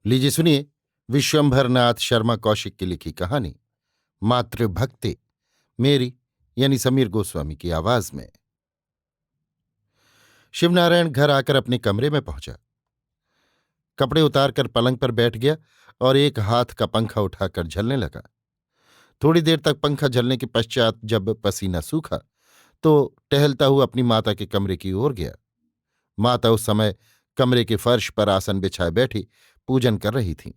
लीजिए सुनिए विश्वंभरनाथ शर्मा कौशिक की लिखी कहानी मातृभक्ति, मेरी यानी समीर गोस्वामी की आवाज में। शिवनारायण घर आकर अपने कमरे में पहुंचा। कपड़े उतारकर पलंग पर बैठ गया और एक हाथ का पंखा उठाकर झलने लगा। थोड़ी देर तक पंखा झलने के पश्चात जब पसीना सूखा तो टहलता हुआ अपनी माता के कमरे की ओर गया। माता उस समय कमरे के फर्श पर आसन बिछाए बैठी पूजन कर रही थीं।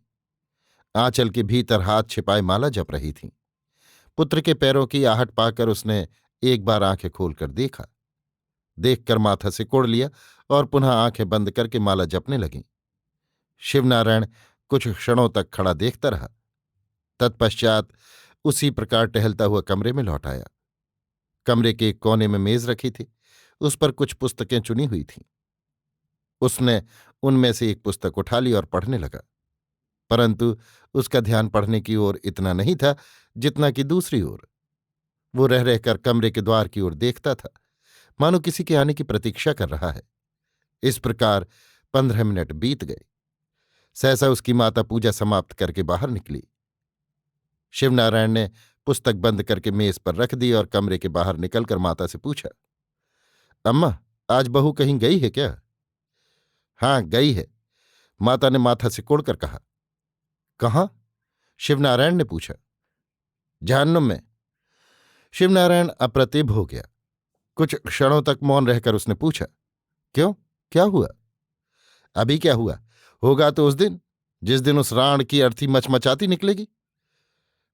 आंचल के भीतर हाथ छिपाए माला जप रही थीं। पुत्र के पैरों की आहट पाकर उसने एक बार आंखें खोलकर देखा। देखकर माथा सिकोड़ लिया और पुनः आंखें बंद करके माला जपने लगी। शिवनारायण कुछ क्षणों तक खड़ा देखता रहा। तत्पश्चात उसी प्रकार टहलता हुआ कमरे में लौट आया। कमरे के एक कोने में मेज रखी थी, उस पर कुछ पुस्तकें चुनी हुई थीं। उसने उनमें से एक पुस्तक उठा ली और पढ़ने लगा, परंतु उसका ध्यान पढ़ने की ओर इतना नहीं था जितना कि दूसरी ओर। वो रह रहकर कमरे के द्वार की ओर देखता था, मानो किसी के आने की प्रतीक्षा कर रहा है। इस प्रकार 15 मिनट बीत गए। सहसा उसकी माता पूजा समाप्त करके बाहर निकली। शिवनारायण ने पुस्तक बंद करके मेज पर रख दी और कमरे के बाहर निकलकर माता से पूछा, अम्मा, आज बहू कहीं गई है क्या? हाँ, गई है, माता ने माथा सिकोड़कर कहा। कहाँ? शिवनारायण ने पूछा। जहन्नुम में। शिवनारायण अप्रतिभ हो गया। कुछ क्षणों तक मौन रहकर उसने पूछा, क्यों, क्या हुआ? अभी क्या हुआ? होगा तो उस दिन जिस दिन उस राण की अर्थी मचमचाती निकलेगी।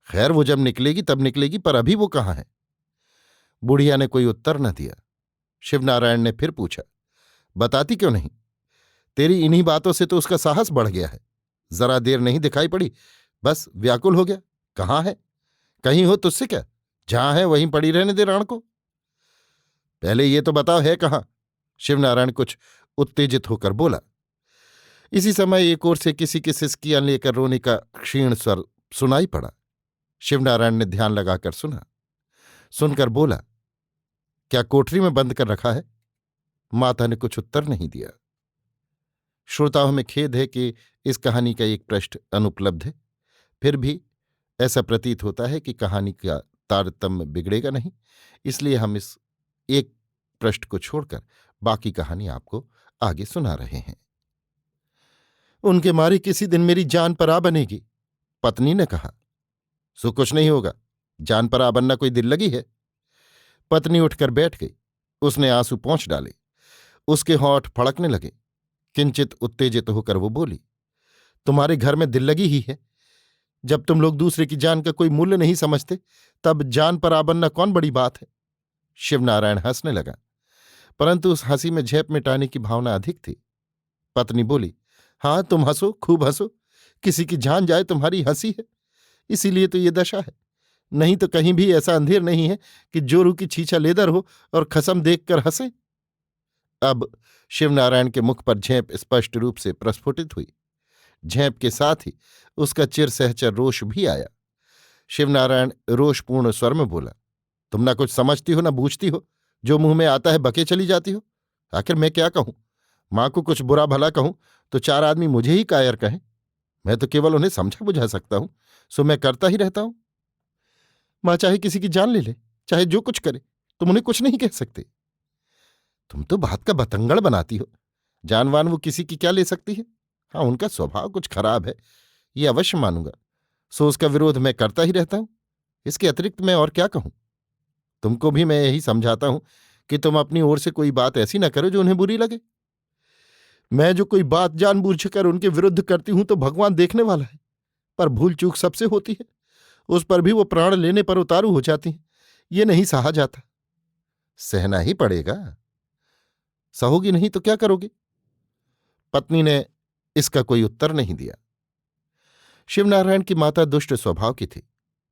खैर, वो जब निकलेगी तब निकलेगी, पर अभी वो कहाँ है? बुढ़िया ने कोई उत्तर न दिया। शिवनारायण ने फिर पूछा, बताती क्यों नहीं? तेरी इन्हीं बातों से तो उसका साहस बढ़ गया है। जरा देर नहीं दिखाई पड़ी, बस व्याकुल हो गया। कहाँ है? कहीं हो तुझसे क्या? जहां है वहीं पड़ी रहने दे राण को। पहले ये तो बताओ, है कहाँ? शिवनारायण कुछ उत्तेजित होकर बोला। इसी समय एक ओर से किसी की सिसकियां लेकर रोने का क्षीण स्वर सुनाई पड़ा। शिवनारायण ने ध्यान लगाकर सुना। सुनकर बोला, क्या कोठरी में बंद कर रखा है? माता ने कुछ उत्तर नहीं दिया। श्रोताओं में खेद है कि इस कहानी का एक पृष्ठ अनुपलब्ध है। फिर भी ऐसा प्रतीत होता है कि कहानी का तारतम्य बिगड़ेगा नहीं, इसलिए हम इस एक पृष्ठ को छोड़कर बाकी कहानी आपको आगे सुना रहे हैं। उनके मारे किसी दिन मेरी जान पर आ बनेगी, पत्नी ने कहा। सो कुछ नहीं होगा, जान पर आ बनना कोई दिल लगी है? पत्नी उठकर बैठ गई। उसने आंसू पोंछ डाले। उसके होंठ फड़कने लगे। किंचित उत्तेजित होकर वो बोली, तुम्हारे घर में दिल लगी ही है। जब तुम लोग दूसरे की जान का कोई मूल्य नहीं समझते, तब जान पर आ बनना कौन बड़ी बात है? शिवनारायण हंसने लगा, परंतु उस हंसी में झेप मिटाने की भावना अधिक थी। पत्नी बोली, हाँ, तुम हंसो, खूब हंसो। किसी की जान जाए तुम्हारी हंसी है, इसीलिए तो ये दशा है। नहीं तो कहीं भी ऐसा अंधेर नहीं है कि जोरू की छीछा लेदर हो और खसम देखकर हंसे। अब शिवनारायण के मुख पर झेप स्पष्ट रूप से प्रस्फुटित हुई। झेप के साथ ही उसका चिर सहचर रोष भी आया। शिवनारायण रोषपूर्ण स्वर में बोला, तुम ना कुछ समझती हो ना बूझती हो, जो मुंह में आता है बके चली जाती हो। आखिर मैं क्या कहूं? मां को कुछ बुरा भला कहूं तो 4 आदमी मुझे ही कायर कहें। मैं तो केवल उन्हें समझा बुझा सकता हूं, सो मैं करता ही रहता हूं। मां चाहे किसी की जान ले ले, चाहे जो कुछ करे, तुम उन्हें कुछ नहीं कह सकते। तुम तो बात का बतंगड़ बनाती हो। जानवान वो किसी की क्या ले सकती है? हाँ, उनका स्वभाव कुछ खराब है, ये अवश्य मानूंगा। सो उसका विरोध मैं करता ही रहता हूं। इसके अतिरिक्त मैं और क्या कहूं? तुमको भी मैं यही समझाता हूं कि तुम अपनी ओर से कोई बात ऐसी ना करो जो उन्हें बुरी लगे। मैं जो कोई बात जानबूझकर उनके विरुद्ध करती हूं तो भगवान देखने वाला है, पर भूल चूक सबसे होती है। उस पर भी वो प्राण लेने पर उतारू हो जाती हैं। ये नहीं सहा जाता। सहना ही पड़ेगा। सहोगी नहीं तो क्या करोगे? पत्नी ने इसका कोई उत्तर नहीं दिया। शिवनारायण की माता दुष्ट स्वभाव की थी।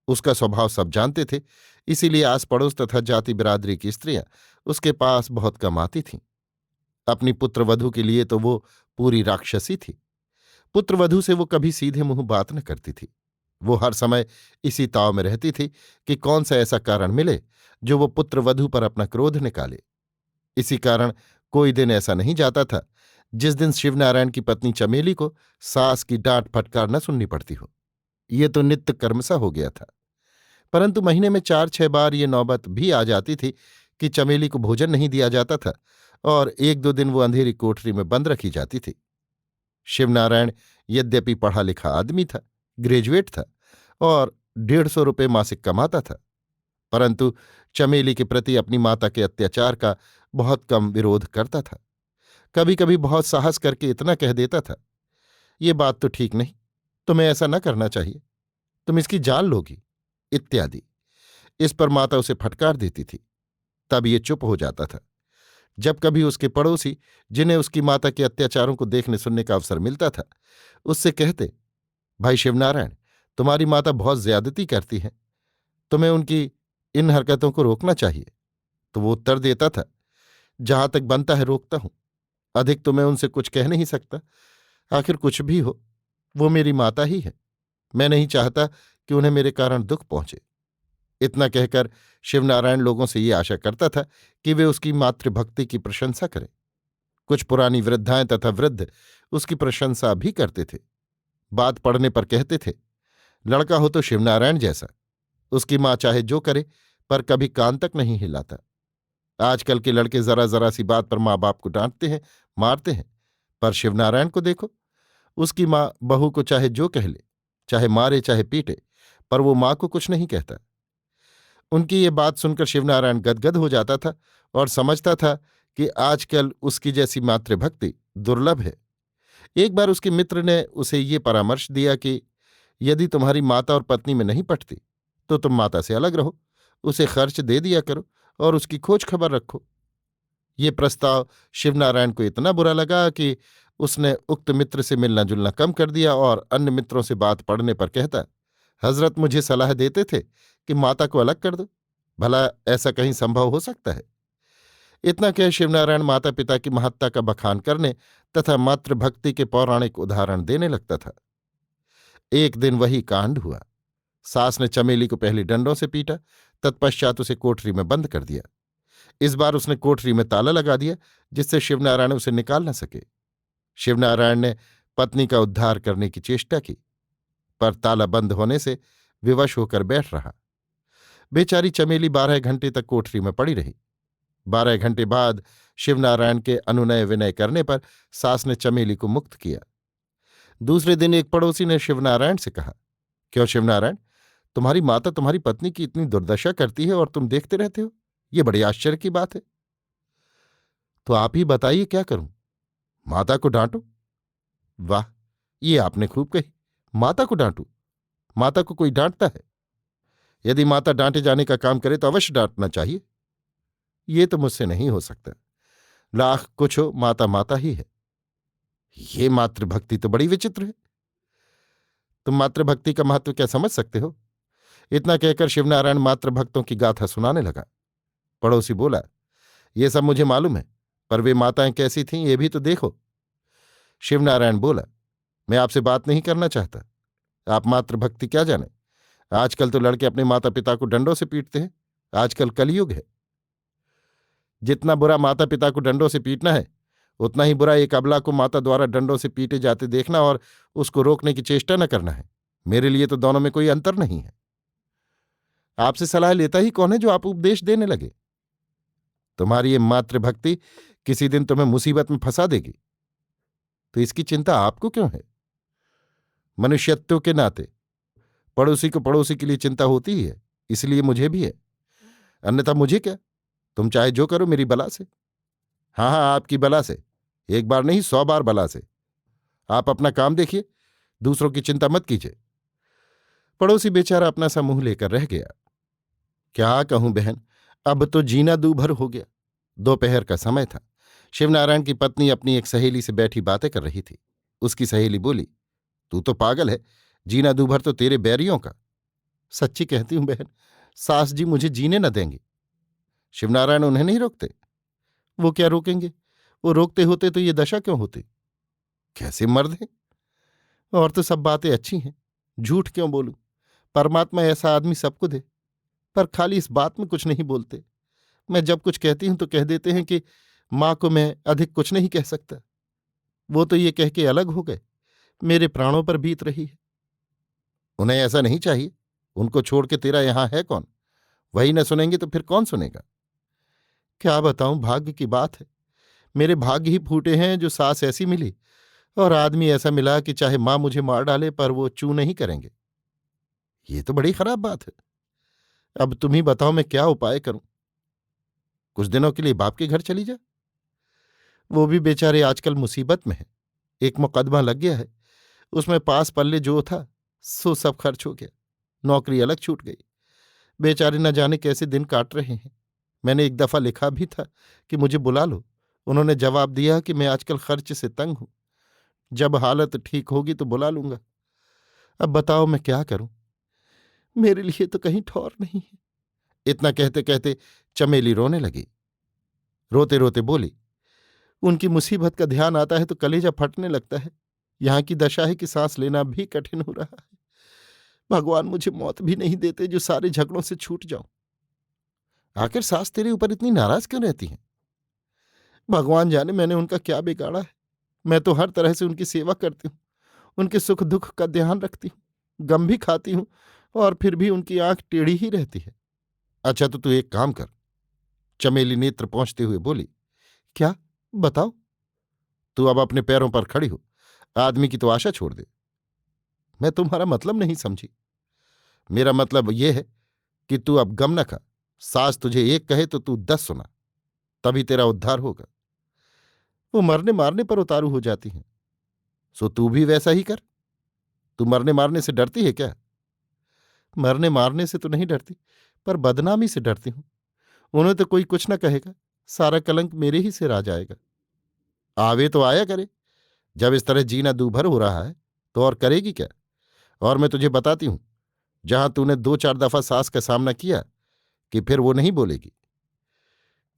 उसका स्वभाव सब जानते थे, इसीलिए आस पड़ोस तथा जाति बिरादरी की स्त्रियां उसके पास बहुत कम आती थीं। अपनी पुत्रवधू के लिए तो वो पूरी राक्षसी थी। पुत्रवधू से वो कभी सीधे मुंह बात न करती थी। वो हर समय इसी ताव में रहती थी कि कौन सा ऐसा कारण मिले जो वो पुत्रवधू पर अपना क्रोध निकाले। इसी कारण कोई दिन ऐसा नहीं जाता था जिस दिन शिवनारायण की पत्नी चमेली को सास की डांट फटकार न सुननी पड़ती हो। ये तो नित्य कर्म सा हो गया था। परंतु महीने में 4-6 बार ये नौबत भी आ जाती थी कि चमेली को भोजन नहीं दिया जाता था और 1-2 दिन वो अंधेरी कोठरी में बंद रखी जाती थी। शिवनारायण यद्यपि पढ़ा लिखा आदमी था, ग्रेजुएट था और 150 रुपये मासिक कमाता था, परंतु चमेली के प्रति अपनी माता के अत्याचार का बहुत कम विरोध करता था। कभी कभी बहुत साहस करके इतना कह देता था, ये बात तो ठीक नहीं, तुम्हें ऐसा न करना चाहिए, तुम इसकी जान लोगी, इत्यादि। इस पर माता उसे फटकार देती थी। तब ये चुप हो जाता था। जब कभी उसके पड़ोसी, जिन्हें उसकी माता के अत्याचारों को देखने सुनने का अवसर मिलता था, उससे कहते, भाई शिवनारायण, तुम्हारी माता बहुत ज्यादती करती है, तुम्हें उनकी इन हरकतों को रोकना चाहिए। तो वो उत्तर देता था, जहां तक बनता है रोकता हूं, अधिक तो मैं उनसे कुछ कह नहीं सकता। आखिर कुछ भी हो, वो मेरी माता ही है, मैं नहीं चाहता कि उन्हें मेरे कारण दुख पहुंचे। इतना कहकर शिवनारायण लोगों से ये आशा करता था कि वे उसकी मातृभक्ति की प्रशंसा करें। कुछ पुरानी वृद्धाएं तथा वृद्ध उसकी प्रशंसा भी करते थे। बात पड़ने पर कहते थे, लड़का हो तो शिवनारायण जैसा, उसकी माँ चाहे जो करे पर कभी कान तक नहीं हिलाता। आजकल के लड़के जरा जरा सी बात पर माँ बाप को डांटते हैं, मारते हैं, पर शिवनारायण को देखो, उसकी माँ बहू को चाहे जो कह ले, चाहे मारे चाहे पीटे, पर वो माँ को कुछ नहीं कहता। उनकी ये बात सुनकर शिवनारायण गदगद हो जाता था और समझता था कि आजकल उसकी जैसी मातृभक्ति दुर्लभ है। एक बार उसके मित्र ने उसे ये परामर्श दिया कि यदि तुम्हारी माता और पत्नी में नहीं पटती तो तुम माता से अलग रहो, उसे खर्च दे दिया करो और उसकी खोज खबर रखो। ये प्रस्ताव शिवनारायण को इतना बुरा लगा कि उसने उक्त मित्र से मिलना जुलना कम कर दिया और अन्य मित्रों से बात पड़ने पर कहता, हजरत मुझे सलाह देते थे कि माता को अलग कर दो, भला ऐसा कहीं संभव हो सकता है? इतना कह शिवनारायण माता पिता की महत्ता का बखान करने तथा मातृभक्ति के पौराणिक उदाहरण देने लगता था। एक दिन वही कांड हुआ। सास ने चमेली को पहले डंडों से पीटा, तत्पश्चात उसे कोठरी में बंद कर दिया। इस बार उसने कोठरी में ताला लगा दिया, जिससे शिवनारायण उसे निकाल न सके। शिवनारायण ने पत्नी का उद्धार करने की चेष्टा की, पर ताला बंद होने से विवश होकर बैठ रहा। बेचारी चमेली 12 घंटे तक कोठरी में पड़ी रही। 12 घंटे बाद शिवनारायण के अनुनय विनय करने पर सास ने चमेली को मुक्त किया। दूसरे दिन एक पड़ोसी ने शिवनारायण से कहा, क्यों शिवनारायण, तुम्हारी माता तुम्हारी पत्नी की इतनी दुर्दशा करती है और तुम देखते रहते हो? ये बड़ी आश्चर्य की बात है। तो आप ही बताइए क्या करूं? माता को डांटो? वाह, ये आपने खूब कही, माता को डांटूं? माता को कोई डांटता है? यदि माता डांटे जाने का काम करे तो अवश्य डांटना चाहिए। ये तो मुझसे नहीं हो सकता। लाख कुछ हो, माता माता ही है। ये मातृभक्ति तो बड़ी विचित्र है। तुम मातृभक्ति का महत्व क्या समझ सकते हो? इतना कहकर शिवनारायण मातृभक्तों की गाथा सुनाने लगा। पड़ोसी बोला, ये सब मुझे मालूम है, पर वे माताएं कैसी थीं ये भी तो देखो। शिवनारायण बोला, मैं आपसे बात नहीं करना चाहता। आप मातृभक्ति क्या जाने? आजकल तो लड़के अपने माता पिता को डंडों से पीटते हैं। आजकल कलयुग है। जितना बुरा माता पिता को डंडों से पीटना है, उतना ही बुरा एक अबला को माता द्वारा डंडों से पीटे जाते देखना और उसको रोकने की चेष्टा न करना है। मेरे लिए तो दोनों में कोई अंतर नहीं है। आपसे सलाह लेता ही कौन है जो आप उपदेश देने लगे? तुम्हारी ये मातृभक्ति किसी दिन तुम्हें मुसीबत में फंसा देगी। तो इसकी चिंता आपको क्यों है? मनुष्यत्व के नाते पड़ोसी को पड़ोसी के लिए चिंता होती ही है, इसलिए मुझे भी है। अन्यथा मुझे क्या, तुम चाहे जो करो मेरी बला से। हाँ हाँ, आपकी बला से, एक बार नहीं 100 बार बला से। आप अपना काम देखिए, दूसरों की चिंता मत कीजिए। पड़ोसी बेचारा अपना सा मुंह लेकर रह गया। क्या कहूं बहन, अब तो जीना दूभर हो गया। दोपहर का समय था। शिवनारायण की पत्नी अपनी एक सहेली से बैठी बातें कर रही थी। उसकी सहेली बोली, तू तो पागल है, जीना दूभर तो तेरे बैरियों का। सच्ची कहती हूं बहन, सास जी मुझे जीने न देंगी। शिवनारायण उन्हें नहीं रोकते? वो क्या रोकेंगे? वो रोकते होते तो ये दशा क्यों होती? कैसे मर्द हैं! और तो सब बातें अच्छी हैं, झूठ क्यों बोलूं? परमात्मा ऐसा आदमी सबको दे, पर खाली इस बात में कुछ नहीं बोलते। मैं जब कुछ कहती हूं तो कह देते हैं कि मां को मैं अधिक कुछ नहीं कह सकता। वो तो ये कह के अलग हो गए, मेरे प्राणों पर बीत रही है। उन्हें ऐसा नहीं चाहिए। उनको छोड़ के तेरा यहां है कौन? वही न सुनेंगे तो फिर कौन सुनेगा? क्या बताऊं, भाग्य की बात है। मेरे भाग्य ही फूटे हैं जो सास ऐसी मिली और आदमी ऐसा मिला कि चाहे मां मुझे मार डाले पर वो चू नहीं करेंगे। ये तो बड़ी खराब बात है। अब तुम ही बताओ मैं क्या उपाय करूं? कुछ दिनों के लिए बाप के घर चली जा। वो भी बेचारे आजकल मुसीबत में है। एक मुकदमा लग गया है, उसमें पास पल्ले जो था सो सब खर्च हो गया। नौकरी अलग छूट गई। बेचारे न जाने कैसे दिन काट रहे हैं। मैंने एक दफा लिखा भी था कि मुझे बुला लो। उन्होंने जवाब दिया कि मैं आजकल खर्च से तंग हूं, जब हालत ठीक होगी तो बुला लूंगा। अब बताओ मैं क्या करूं? मेरे लिए तो कहीं ठौर नहीं है। इतना कहते कहते चमेली रोने लगी। रोते रोते बोली, उनकी मुसीबत का ध्यान आता है तो कलेजा फटने लगता है। यहां की दशा है कि सांस लेना भी कठिन हो रहा है। भगवान मुझे मौत भी नहीं देते जो सारे झगड़ों से छूट जाऊं। आखिर सास तेरे ऊपर इतनी नाराज क्यों रहती है? भगवान जाने मैंने उनका क्या बिगाड़ा है। मैं तो हर तरह से उनकी सेवा करती हूँ, उनके सुख दुख का ध्यान रखती हूँ, गम भी खाती हूँ, और फिर भी उनकी आंख टेढ़ी ही रहती है। अच्छा तो तू एक काम कर। चमेली नेत्र पहुंचते हुए बोली, क्या? बताओ। तू अब अपने पैरों पर खड़ी हो। आदमी की तो आशा छोड़ दे। मैं तुम्हारा मतलब नहीं समझी। मेरा मतलब यह है कि तू अब गम न खा। सास तुझे एक कहे तो तू 10 सुना, तभी तेरा उद्धार होगा। वो मरने मारने पर उतारू हो जाती हैं, सो तू भी वैसा ही कर। तू मरने मारने से डरती है क्या? मरने मारने से तो नहीं डरती, पर बदनामी से डरती हूं। उन्हें तो कोई कुछ न कहेगा, सारा कलंक मेरे ही सिर आ जाएगा। आवे तो आया करे। जब इस तरह जीना दूभर हो रहा है तो और करेगी क्या? और मैं तुझे बताती हूं, जहां तूने 2-4 दफा सास का सामना किया कि फिर वो नहीं बोलेगी।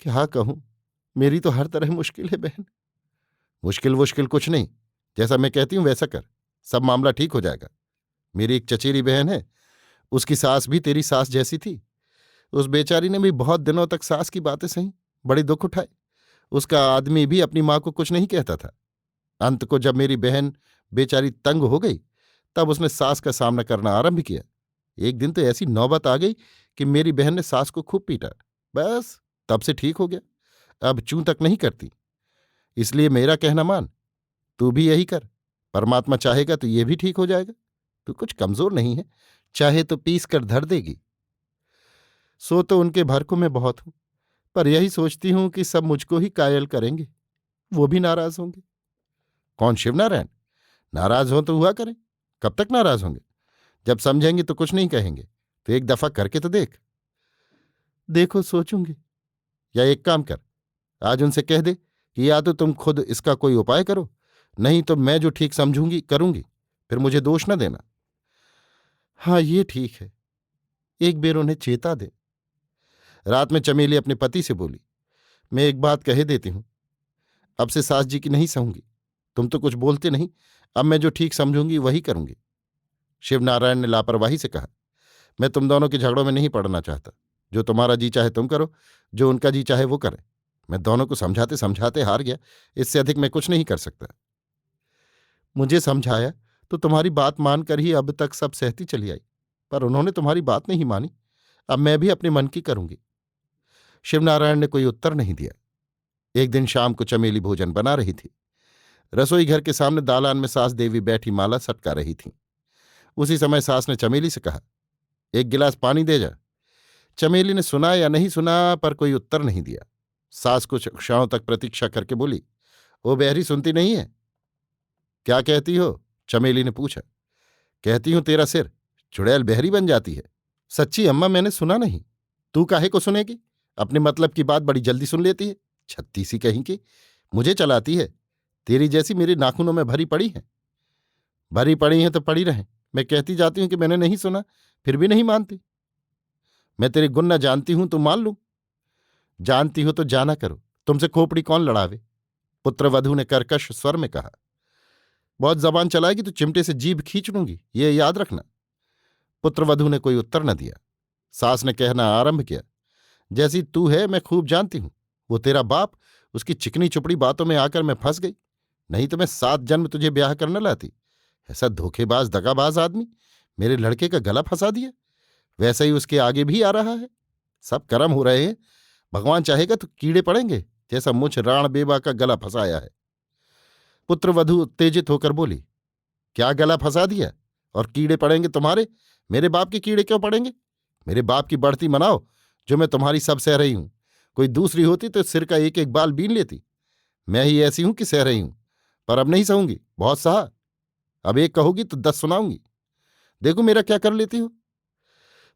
क्या कहूं, मेरी तो हर तरह मुश्किल है बहन। मुश्किल वुश्किल कुछ नहीं, जैसा मैं कहती हूं वैसा कर, सब मामला ठीक हो जाएगा। मेरी एक चचेरी बहन है, उसकी सास भी तेरी सास जैसी थी। उस बेचारी ने भी बहुत दिनों तक सास की बातें सही, बड़े दुख उठाए। उसका आदमी भी अपनी मां को कुछ नहीं कहता था। अंत को जब मेरी बहन बेचारी तंग हो गई, तब उसने सास का सामना करना आरंभ किया। एक दिन तो ऐसी नौबत आ गई कि मेरी बहन ने सास को खूब पीटा। बस तब से ठीक हो गया, अब चूं तक नहीं करती। इसलिए मेरा कहना मान, तू भी यही कर। परमात्मा चाहेगा तो ये भी ठीक हो जाएगा। तू कुछ कमजोर नहीं है, चाहे तो पीस कर धर देगी। सो तो उनके भरकों में बहुत हूं, पर यही सोचती हूं कि सब मुझको ही कायल करेंगे, वो भी नाराज होंगे। कौन? शिवनारायण? नाराज हो तो हुआ करें। कब तक नाराज होंगे? जब समझेंगे तो कुछ नहीं कहेंगे, तो एक दफा करके तो देख। देखो सोचूंगी। या एक काम कर, आज उनसे कह दे कि या तो तुम खुद इसका कोई उपाय करो, नहीं तो मैं जो ठीक समझूंगी करूंगी, फिर मुझे दोष न देना। हाँ ये ठीक है, एक बेर उन्हें चेता दे। रात में चमेली अपने पति से बोली, मैं एक बात कह देती हूं, अब से सास जी की नहीं सहूंगी। तुम तो कुछ बोलते नहीं, अब मैं जो ठीक समझूंगी वही करूंगी। शिवनारायण ने लापरवाही से कहा, मैं तुम दोनों के झगड़ों में नहीं पड़ना चाहता। जो तुम्हारा जी चाहे तुम करो, जो उनका जी चाहे वो करे। मैं दोनों को समझाते समझाते हार गया, इससे अधिक मैं कुछ नहीं कर सकता। मुझे समझाया तो तुम्हारी बात मानकर ही अब तक सब सहती चली आई, पर उन्होंने तुम्हारी बात नहीं मानी। अब मैं भी अपने मन की करूंगी। शिवनारायण ने कोई उत्तर नहीं दिया। एक दिन शाम को चमेली भोजन बना रही थी। रसोई घर के सामने दालान में सास देवी बैठी माला सटका रही थीं। उसी समय सास ने चमेली से कहा, एक गिलास पानी दे जा। चमेली ने सुना या नहीं सुना, पर कोई उत्तर नहीं दिया। सास कुछ क्षणों तक प्रतीक्षा करके बोली, ओ बहरी, सुनती नहीं है? क्या कहती हो? चमेली ने पूछा। कहती हूं तेरा सिर, चुड़ैल बहरी बन जाती है। सच्ची अम्मा, मैंने सुना नहीं। तू काहे को सुनेगी? अपने मतलब की बात बड़ी जल्दी सुन लेती है। छत्तीसी कहीं की, मुझे चलाती है। तेरी जैसी मेरे नाखूनों में भरी पड़ी है। भरी पड़ी हैं तो पड़ी रहें। मैं कहती जाती हूं कि मैंने नहीं सुना, फिर भी नहीं मानती। मैं तेरे गुण न जानती हूं तो मान लूं। जानती हो तो जाना करो, तुमसे खोपड़ी कौन लड़ावे? पुत्रवधू ने कर्कश स्वर में कहा। बहुत जबान चलाएगी तो चिमटे से जीभ खींच लूंगी, ये याद रखना। पुत्रवधू ने कोई उत्तर न दिया। सास ने कहना आरंभ किया, जैसी तू है मैं खूब जानती हूं। वो तेरा बाप, उसकी चिकनी चुपड़ी बातों में आकर मैं फंस गई। नहीं तो मैं 7 जन्म तुझे ब्याह कर न लाती। ऐसा धोखेबाज दगाबाज आदमी मेरे लड़के का गला फंसा दिया। वैसा ही उसके आगे भी आ रहा है। सब कर्म हो रहे हैं। भगवान चाहेगा तो कीड़े पड़ेंगे, जैसा मुझ राण बेवा का गला फंसाया है। पुत्रवधू उत्तेजित होकर बोली, क्या गला फंसा दिया? और कीड़े पड़ेंगे तुम्हारे? मेरे बाप के कीड़े क्यों पड़ेंगे? मेरे बाप की बढ़ती मनाओ, जो मैं तुम्हारी सब सह रही हूं। कोई दूसरी होती तो सिर का एक एक बाल बीन लेती। मैं ही ऐसी हूं कि सह रही हूं, पर अब नहीं सहूंगी, बहुत सहा। अब एक कहोगी तो 10 सुनाऊंगी। देखो मेरा क्या कर लेती हो।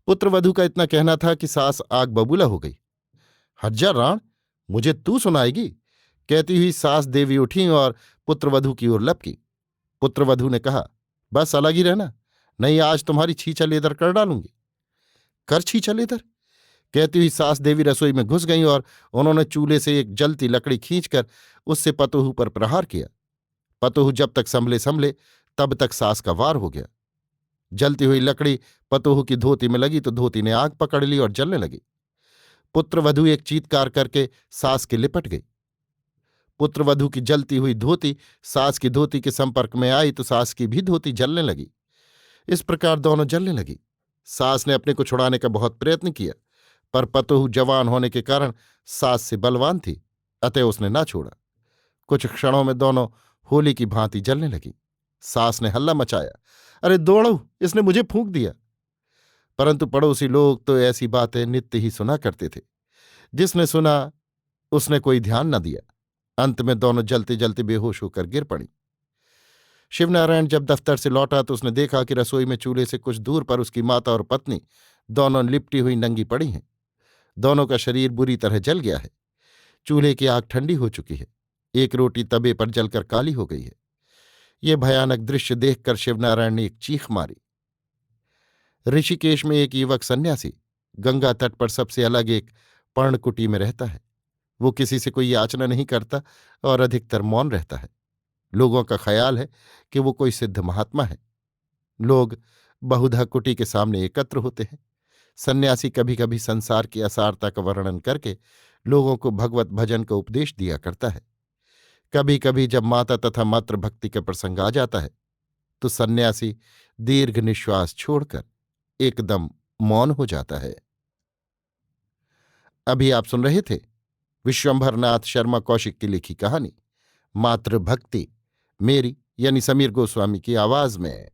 पुत्रवधू का इतना कहना था कि सास आग बबूला हो गई। हट जा राण, मुझे तू सुनाएगी? कहती हुई सास देवी उठी और पुत्रवधू की ओर लपकी। पुत्रवधू ने कहा, बस अलग ही रहना, नहीं आज तुम्हारी छींचा लेदर कर डालूंगी। कर छींचा लेदर? कहती हुई सास देवी रसोई में घुस गईं और उन्होंने चूल्हे से एक जलती लकड़ी खींचकर उससे पतोहू पर प्रहार किया। पतोहू जब तक संभले संभले तब तक सास का वार हो गया। जलती हुई लकड़ी पतोहू की धोती में लगी तो धोती ने आग पकड़ ली और जलने लगी। पुत्रवधू एक चीत्कार करके सास के लिपट गई। पुत्रवधू की जलती हुई धोती सास की धोती के संपर्क में आई तो सास की भी धोती जलने लगी। इस प्रकार दोनों जलने लगी। सास ने अपने को छुड़ाने का बहुत प्रयत्न किया, पर पतोहू जवान होने के कारण सास से बलवान थी, अतः उसने ना छोड़ा। कुछ क्षणों में दोनों होली की भांति जलने लगी। सास ने हल्ला मचाया, अरे दौड़ो, इसने मुझे फूंक दिया। परंतु पड़ोसी लोग तो ऐसी बातें नित्य ही सुना करते थे। जिसने सुना उसने कोई ध्यान न दिया। अंत में दोनों जलते जलते बेहोश होकर गिर पड़ी। शिवनारायण जब दफ्तर से लौटा तो उसने देखा कि रसोई में चूल्हे से कुछ दूर पर उसकी माता और पत्नी दोनों लिपटी हुई नंगी पड़ी हैं। दोनों का शरीर बुरी तरह जल गया है। चूल्हे की आग ठंडी हो चुकी है। एक रोटी तवे पर जलकर काली हो गई है। ये भयानक दृश्य देखकर शिवनारायण ने एक चीख मारी। ऋषिकेश में एक युवक सन्यासी गंगा तट पर सबसे अलग एक पर्णकुटी में रहता है। वो किसी से कोई याचना नहीं करता और अधिकतर मौन रहता है। लोगों का ख्याल है कि वो कोई सिद्ध महात्मा है। लोग बहुधा कुटी के सामने एकत्र होते हैं। सन्यासी कभी कभी संसार की असारता का वर्णन करके लोगों को भगवत भजन का उपदेश दिया करता है। कभी कभी जब माता तथा मातृभक्ति का प्रसंग आ जाता है तो सन्यासी दीर्घ निश्वास छोड़कर एकदम मौन हो जाता है। अभी आप सुन रहे थे विश्वंभरनाथ शर्मा कौशिक की लिखी कहानी मातृभक्ति, मेरी यानी समीर गोस्वामी की आवाज में।